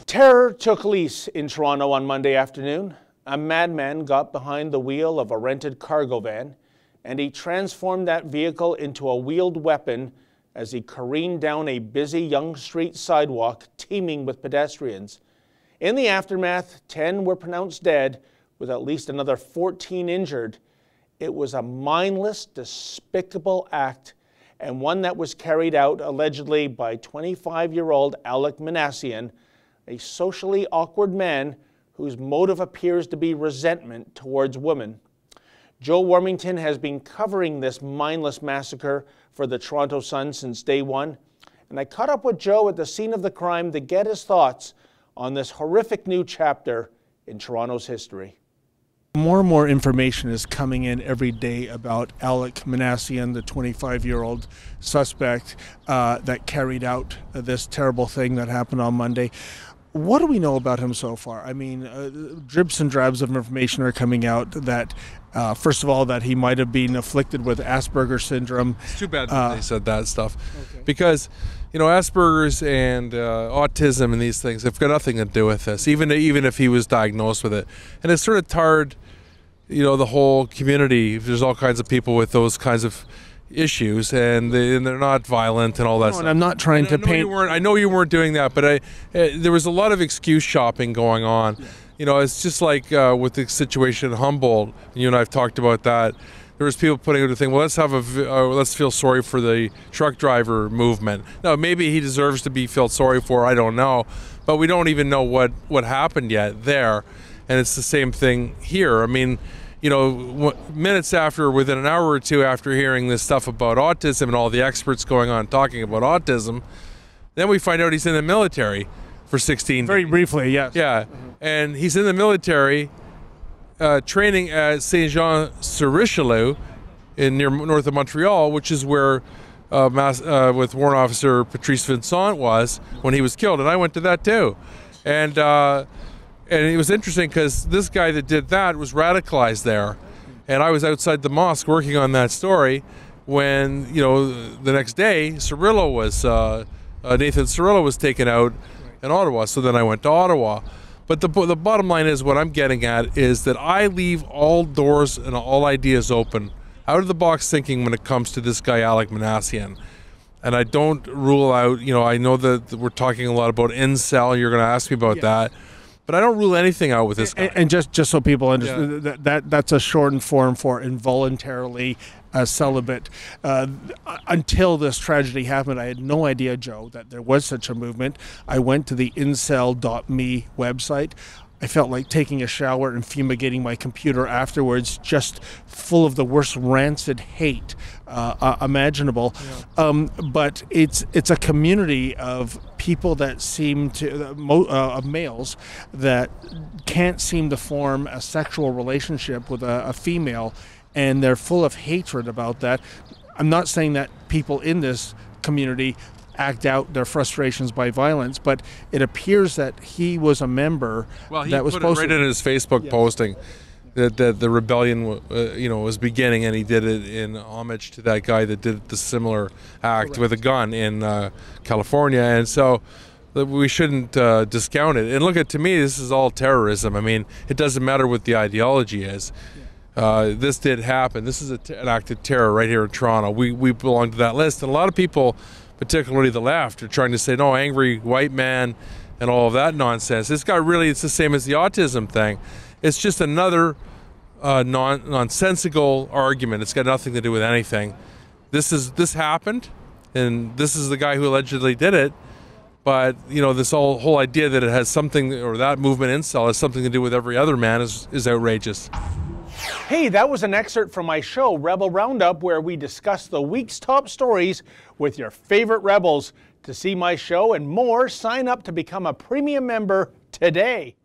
Terror took lease in Toronto on Monday afternoon. A madman got behind the wheel of a rented cargo van, and he transformed that vehicle into a wheeled weapon as he careened down a busy Yonge Street sidewalk teeming with pedestrians. In the aftermath, 10 were pronounced dead, with at least another 14 injured. It was a mindless, despicable act, and one that was carried out allegedly by 25-year-old Alec Minassian, a socially awkward man whose motive appears to be resentment towards women. Joe Warmington has been covering this mindless massacre for the Toronto Sun since day one, and I caught up with Joe at the scene of the crime to get his thoughts on this horrific new chapter in Toronto's history. More and more information is coming in every day about Alec Minassian, the 25-year-old suspect that carried out this terrible thing that happened on Monday. What do we know about him so far? I mean, dribs and drabs of information are coming out that, first of all, that he might have been afflicted with Asperger's syndrome. It's too bad that they said that stuff. Okay. Because, you know, Asperger's and autism and these things have got nothing to do with this, even if he was diagnosed with it. And it's sort of tarred, you know, the whole community. There's all kinds of people with those kinds of issues, and they're not violent and all that stuff. And I'm not trying to paint. I know you weren't doing that, but there was a lot of excuse shopping going on. Yeah. You know, it's just like with the situation in Humboldt. You and I have talked about that. There was people putting out a thing. Well, let's feel sorry for the truck driver movement. Now, maybe he deserves to be felt sorry for. I don't know, but we don't even know what happened yet there. And it's the same thing here. I mean, you know, minutes after, within an hour or two after hearing this stuff about autism and all the experts going on talking about autism, then we find out he's in the military for 16 days. Very briefly, yes. Yeah, and he's in the military training at Saint-Jean-sur-Richelieu near north of Montreal, which is where with Warrant Officer Patrice Vincent was when he was killed, and I went to that too. And it was interesting because this guy that did that was radicalized there. And I was outside the mosque working on that story when, you know, the next day, Cirillo was, Nathan Cirillo was taken out in Ottawa. So then I went to Ottawa. But the bottom line is, what I'm getting at is that I leave all doors and all ideas open, out of the box thinking when it comes to this guy, Alec Minassian. And I don't rule out, you know, I know that we're talking a lot about incel, you're going to ask me about that. But I don't rule anything out with this guy. And just so people understand, that's a shortened form for involuntarily celibate. Until this tragedy happened, I had no idea, Joe, that there was such a movement. I went to the incel.me website. I felt like taking a shower and fumigating my computer afterwards, just full of the worst rancid hate imaginable. Yeah. But it's a community of people that seem to, of males, that can't seem to form a sexual relationship with a female, and they're full of hatred about that. I'm not saying that people in this community act out their frustrations by violence, but it appears that he was a member. Well, he put it right in his Facebook posting that the rebellion, you know, was beginning, and he did it in homage to that guy that did the similar act with a gun in California, and so we shouldn't discount it. And look, to me, this is all terrorism. I mean, it doesn't matter what the ideology is. This did happen. This is an act of terror right here in Toronto. We belong to that list, and a lot of people, particularly the left, are trying to say, no, angry white man and all of that nonsense. This guy really, it's the same as the autism thing. It's just another nonsensical argument. It's got nothing to do with anything. This happened, and this is the guy who allegedly did it. But, you know, this whole idea that it has something, or that movement incel has something to do with every other man is outrageous. Hey, that was an excerpt from my show, Rebel Roundup, where we discuss the week's top stories with your favorite rebels. To see my show and more, sign up to become a premium member today.